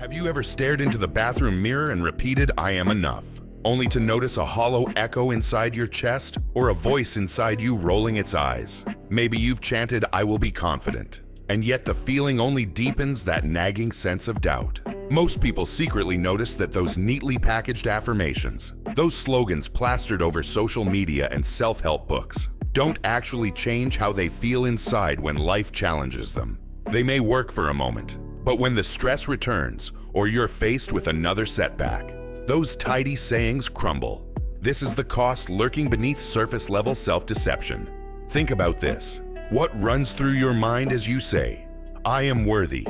Have you ever stared into the bathroom mirror and repeated, "I am enough," only to notice a hollow echo inside your chest or a voice inside you rolling its eyes? Maybe you've chanted, "I will be confident," and yet the feeling only deepens that nagging sense of doubt. Most people secretly notice that those neatly packaged affirmations, those slogans plastered over social media and self-help books, don't actually change how they feel inside when life challenges them. They may work for a moment, but when the stress returns or you're faced with another setback, those tidy sayings crumble. This is the cost lurking beneath surface-level self-deception. Think about this. What runs through your mind as you say, "I am worthy"?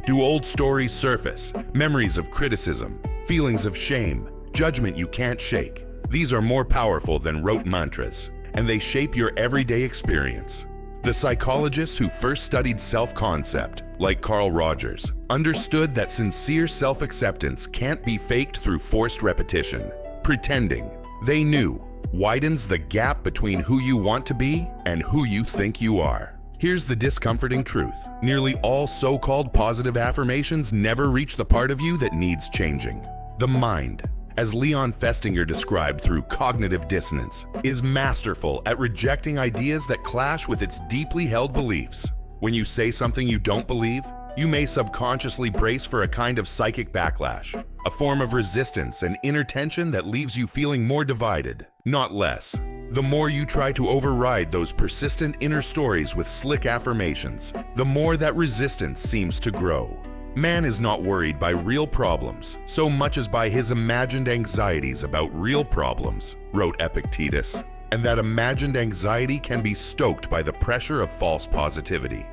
Do old stories surface, memories of criticism, feelings of shame, judgment you can't shake? These are more powerful than rote mantras, and they shape your everyday experience. The psychologists who first studied self-concept, like Carl Rogers, understood that sincere self-acceptance can't be faked through forced repetition. Pretending, they knew, widens the gap between who you want to be and who you think you are. Here's the discomforting truth. Nearly all so-called positive affirmations never reach the part of you that needs changing. The mind, as Leon Festinger described through cognitive dissonance, is masterful at rejecting ideas that clash with its deeply held beliefs. When you say something you don't believe, you may subconsciously brace for a kind of psychic backlash, a form of resistance and inner tension that leaves you feeling more divided, not less. The more you try to override those persistent inner stories with slick affirmations, the more that resistance seems to grow. Man is not worried by real problems so much as by his imagined anxieties about real problems, wrote Epictetus, and that imagined anxiety can be stoked by the pressure of false positivity.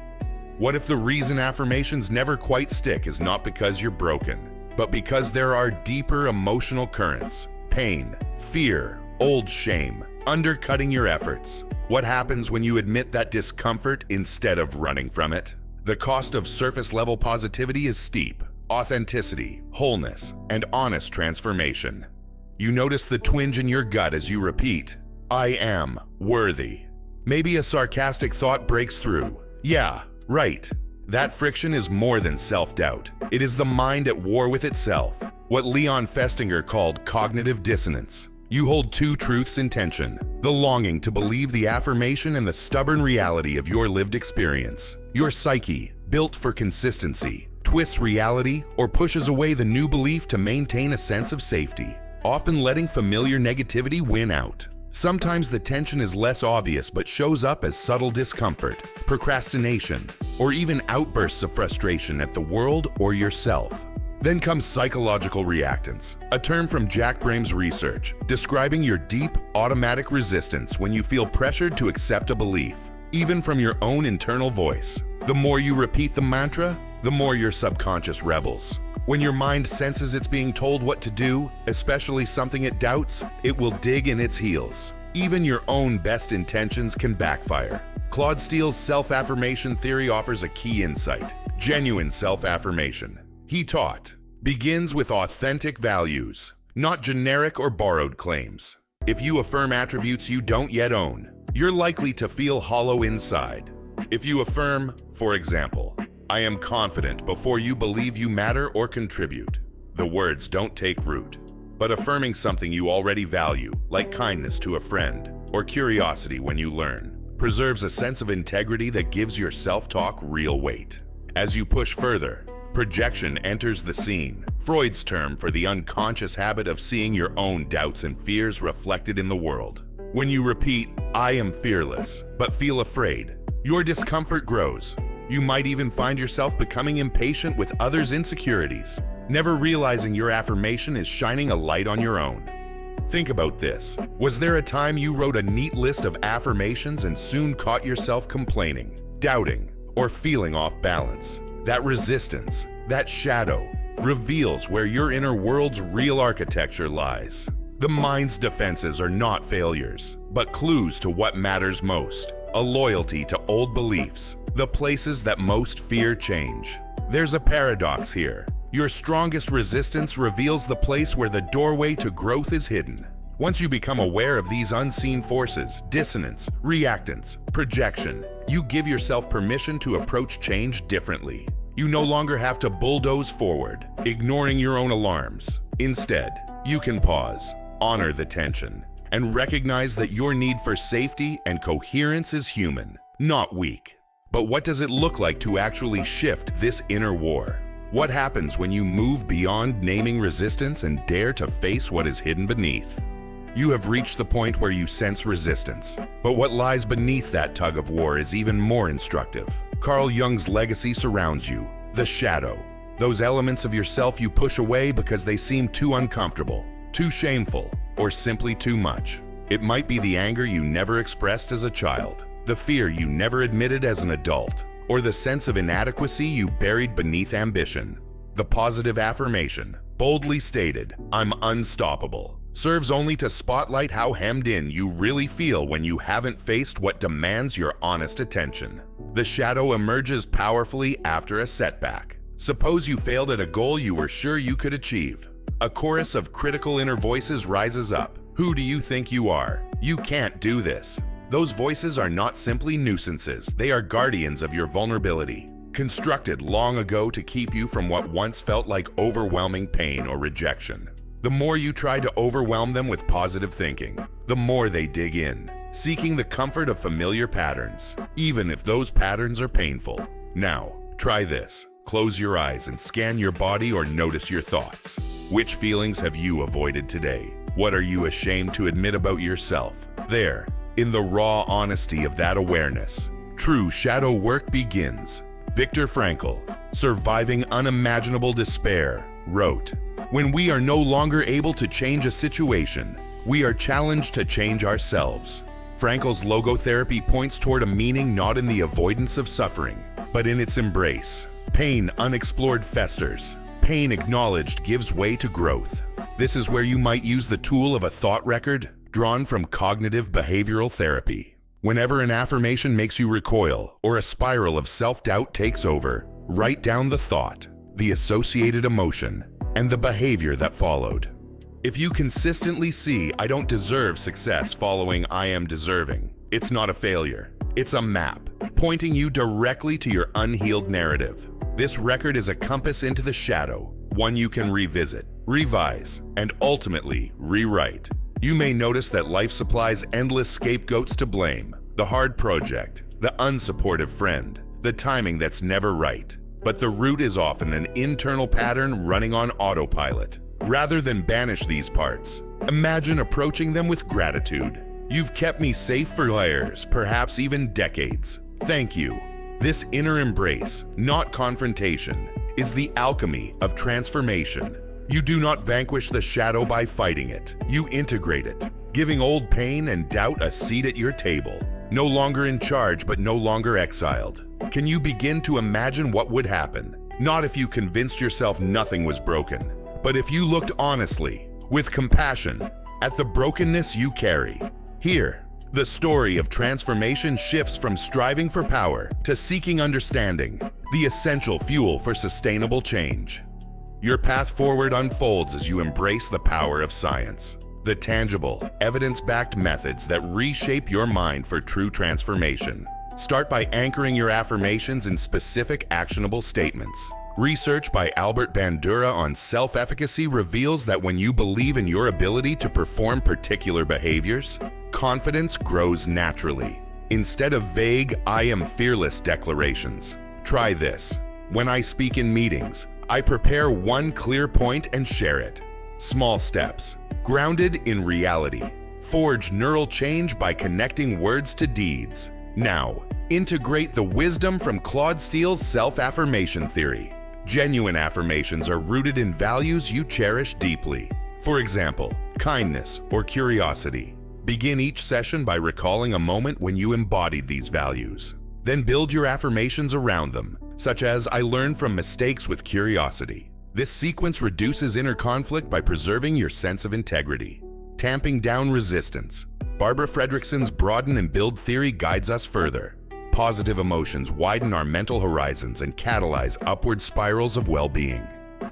What if the reason affirmations never quite stick is not because you're broken, but because there are deeper emotional currents, pain, fear, old shame, undercutting your efforts? What happens when you admit that discomfort instead of running from it? The cost of surface-level positivity is steep: authenticity, wholeness, and honest transformation. You notice the twinge in your gut as you repeat, "I am worthy." Maybe a sarcastic thought breaks through. Yeah, right. That friction is more than self-doubt. It is the mind at war with itself, what Leon Festinger called cognitive dissonance. You hold two truths in tension: the longing to believe the affirmation and the stubborn reality of your lived experience. Your psyche, built for consistency, twists reality or pushes away the new belief to maintain a sense of safety, often letting familiar negativity win out. Sometimes the tension is less obvious but shows up as subtle discomfort, procrastination, or even outbursts of frustration at the world or yourself. Then comes psychological reactance, a term from Jack Braham's research, describing your deep, automatic resistance when you feel pressured to accept a belief, even from your own internal voice. The more you repeat the mantra, the more your subconscious rebels. When your mind senses it's being told what to do, especially something it doubts, it will dig in its heels. Even your own best intentions can backfire. Claude Steele's self-affirmation theory offers a key insight: genuine self-affirmation. He taught, begins with authentic values, not generic or borrowed claims. If you affirm attributes you don't yet own, you're likely to feel hollow inside. If you affirm, for example, "I am confident," before you believe you matter or contribute, the words don't take root. But affirming something you already value, like kindness to a friend or curiosity when you learn, preserves a sense of integrity that gives your self-talk real weight. As you push further, projection enters the scene, Freud's term for the unconscious habit of seeing your own doubts and fears reflected in the world. When you repeat, "I am fearless," but feel afraid, your discomfort grows. You might even find yourself becoming impatient with others' insecurities, never realizing your affirmation is shining a light on your own. Think about this. Was there a time you wrote a neat list of affirmations and soon caught yourself complaining, doubting, or feeling off balance? That resistance, that shadow, reveals where your inner world's real architecture lies. The mind's defenses are not failures, but clues to what matters most: a loyalty to old beliefs, the places that most fear change. There's a paradox here. Your strongest resistance reveals the place where the doorway to growth is hidden. Once you become aware of these unseen forces, dissonance, reactance, projection, you give yourself permission to approach change differently. You no longer have to bulldoze forward, ignoring your own alarms. Instead, you can pause, honor the tension, and recognize that your need for safety and coherence is human, not weak. But what does it look like to actually shift this inner war? What happens when you move beyond naming resistance and dare to face what is hidden beneath? You have reached the point where you sense resistance, but what lies beneath that tug of war is even more instructive. Carl Jung's legacy surrounds you, the shadow. Those elements of yourself you push away because they seem too uncomfortable, too shameful, or simply too much. It might be the anger you never expressed as a child, the fear you never admitted as an adult, or the sense of inadequacy you buried beneath ambition. The positive affirmation, boldly stated, "I'm unstoppable," serves only to spotlight how hemmed in you really feel when you haven't faced what demands your honest attention. The shadow emerges powerfully after a setback. Suppose you failed at a goal you were sure you could achieve. A chorus of critical inner voices rises up. Who do you think you are? You can't do this. Those voices are not simply nuisances, they are guardians of your vulnerability, constructed long ago to keep you from what once felt like overwhelming pain or rejection. The more you try to overwhelm them with positive thinking, the more they dig in, seeking the comfort of familiar patterns, even if those patterns are painful. Now, try this. Close your eyes and scan your body or notice your thoughts. Which feelings have you avoided today? What are you ashamed to admit about yourself? There, in the raw honesty of that awareness, true shadow work begins. Viktor Frankl, surviving unimaginable despair, wrote, "When we are no longer able to change a situation, we are challenged to change ourselves." Frankl's logotherapy points toward a meaning not in the avoidance of suffering, but in its embrace. Pain unexplored festers. Pain acknowledged gives way to growth. This is where you might use the tool of a thought record drawn from cognitive behavioral therapy. Whenever an affirmation makes you recoil or a spiral of self-doubt takes over, write down the thought, the associated emotion, and the behavior that followed. If you consistently see "I don't deserve success" following "I am deserving," it's not a failure. It's a map, pointing you directly to your unhealed narrative. This record is a compass into the shadow, one you can revisit, revise, and ultimately rewrite. You may notice that life supplies endless scapegoats to blame: the hard project, the unsupportive friend, the timing that's never right. But the root is often an internal pattern running on autopilot. Rather than banish these parts, imagine approaching them with gratitude. You've kept me safe for years, perhaps even decades. Thank you. This inner embrace, not confrontation, is the alchemy of transformation. You do not vanquish the shadow by fighting it. You integrate it, giving old pain and doubt a seat at your table. No longer in charge, but no longer exiled. Can you begin to imagine what would happen? Not if you convinced yourself nothing was broken, but if you looked honestly, with compassion, at the brokenness you carry. Here, the story of transformation shifts from striving for power to seeking understanding, the essential fuel for sustainable change. Your path forward unfolds as you embrace the power of science, the tangible, evidence-backed methods that reshape your mind for true transformation. Start by anchoring your affirmations in specific, actionable statements. Research by Albert Bandura on self-efficacy reveals that when you believe in your ability to perform particular behaviors, confidence grows naturally. Instead of vague "I am fearless" declarations, try this. When I speak in meetings, I prepare one clear point and share it. Small steps, grounded in reality, forge neural change by connecting words to deeds. Now, integrate the wisdom from Claude Steele's self-affirmation theory. Genuine affirmations are rooted in values you cherish deeply. For example, kindness or curiosity. Begin each session by recalling a moment when you embodied these values. Then build your affirmations around them, such as "I learn from mistakes with curiosity." This sequence reduces inner conflict by preserving your sense of integrity. Tamping down resistance. Barbara Fredrickson's broaden and build theory guides us further. Positive emotions widen our mental horizons and catalyze upward spirals of well-being.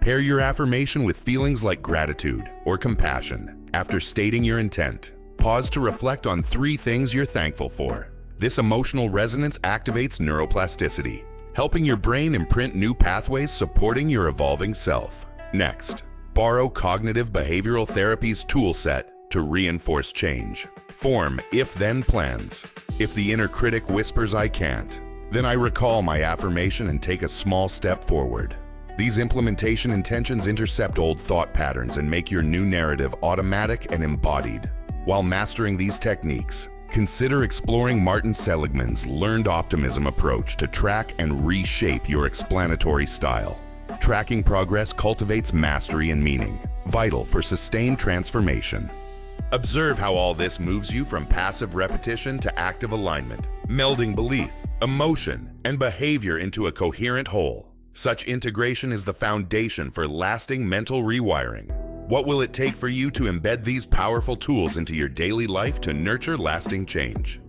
Pair your affirmation with feelings like gratitude or compassion. After stating your intent, pause to reflect on 3 things you're thankful for. This emotional resonance activates neuroplasticity, helping your brain imprint new pathways supporting your evolving self. Next, borrow cognitive behavioral therapy's toolset to reinforce change. Form if-then plans. If the inner critic whispers I can't, then I recall my affirmation and take a small step forward. These implementation intentions intercept old thought patterns and make your new narrative automatic and embodied. While mastering these techniques, consider exploring Martin Seligman's learned optimism approach to track and reshape your explanatory style. Tracking progress cultivates mastery and meaning, vital for sustained transformation. Observe how all this moves you from passive repetition to active alignment, melding belief, emotion, and behavior into a coherent whole. Such integration is the foundation for lasting mental rewiring. What will it take for you to embed these powerful tools into your daily life to nurture lasting change?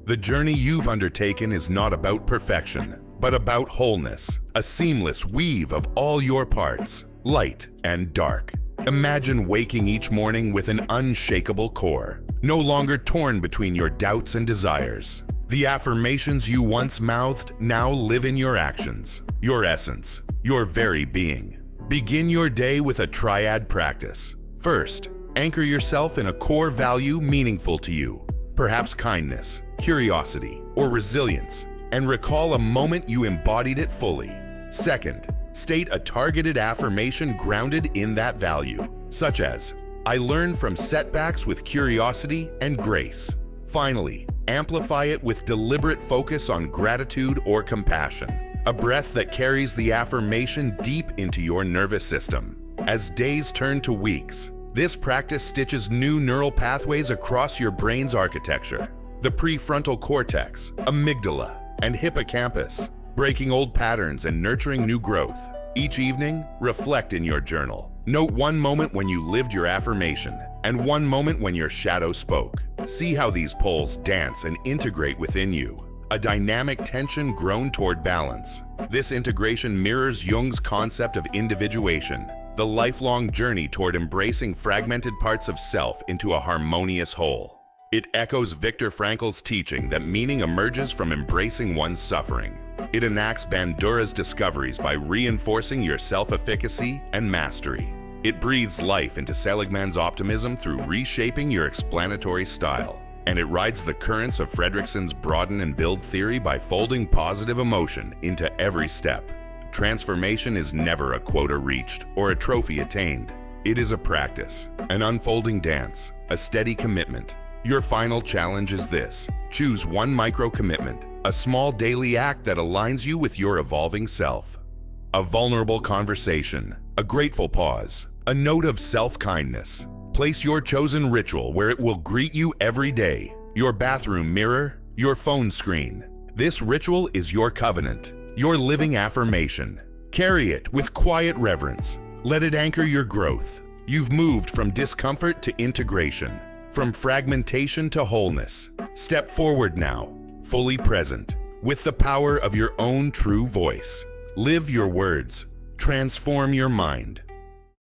The journey you've undertaken is not about perfection, but about wholeness, a seamless weave of all your parts, light and dark. Imagine waking each morning with an unshakable core, no longer torn between your doubts and desires. The affirmations you once mouthed now live in your actions, your essence, your very being. Begin your day with a triad practice. First, anchor yourself in a core value meaningful to you, perhaps kindness, curiosity, or resilience, and recall a moment you embodied it fully. Second, state a targeted affirmation grounded in that value, such as, I learn from setbacks with curiosity and grace. Finally, amplify it with deliberate focus on gratitude or compassion, a breath that carries the affirmation deep into your nervous system. As days turn to weeks, this practice stitches new neural pathways across your brain's architecture, the prefrontal cortex, amygdala, and hippocampus, breaking old patterns and nurturing new growth. Each evening, reflect in your journal. Note one moment when you lived your affirmation and one moment when your shadow spoke. See how these poles dance and integrate within you, a dynamic tension grown toward balance. This integration mirrors Jung's concept of individuation, the lifelong journey toward embracing fragmented parts of self into a harmonious whole. It echoes Viktor Frankl's teaching that meaning emerges from embracing one's suffering. It enacts Bandura's discoveries by reinforcing your self-efficacy and mastery. It breathes life into Seligman's optimism through reshaping your explanatory style. And it rides the currents of Fredrickson's broaden and build theory by folding positive emotion into every step. Transformation is never a quota reached or a trophy attained. It is a practice, an unfolding dance, a steady commitment. Your final challenge is this: choose one micro-commitment, a small daily act that aligns you with your evolving self. A vulnerable conversation, a grateful pause, a note of self-kindness. Place your chosen ritual where it will greet you every day. Your bathroom mirror, your phone screen. This ritual is your covenant, your living affirmation. Carry it with quiet reverence. Let it anchor your growth. You've moved from discomfort to integration, from fragmentation to wholeness. Step forward now, fully present, with the power of your own true voice. Live your words. Transform your mind.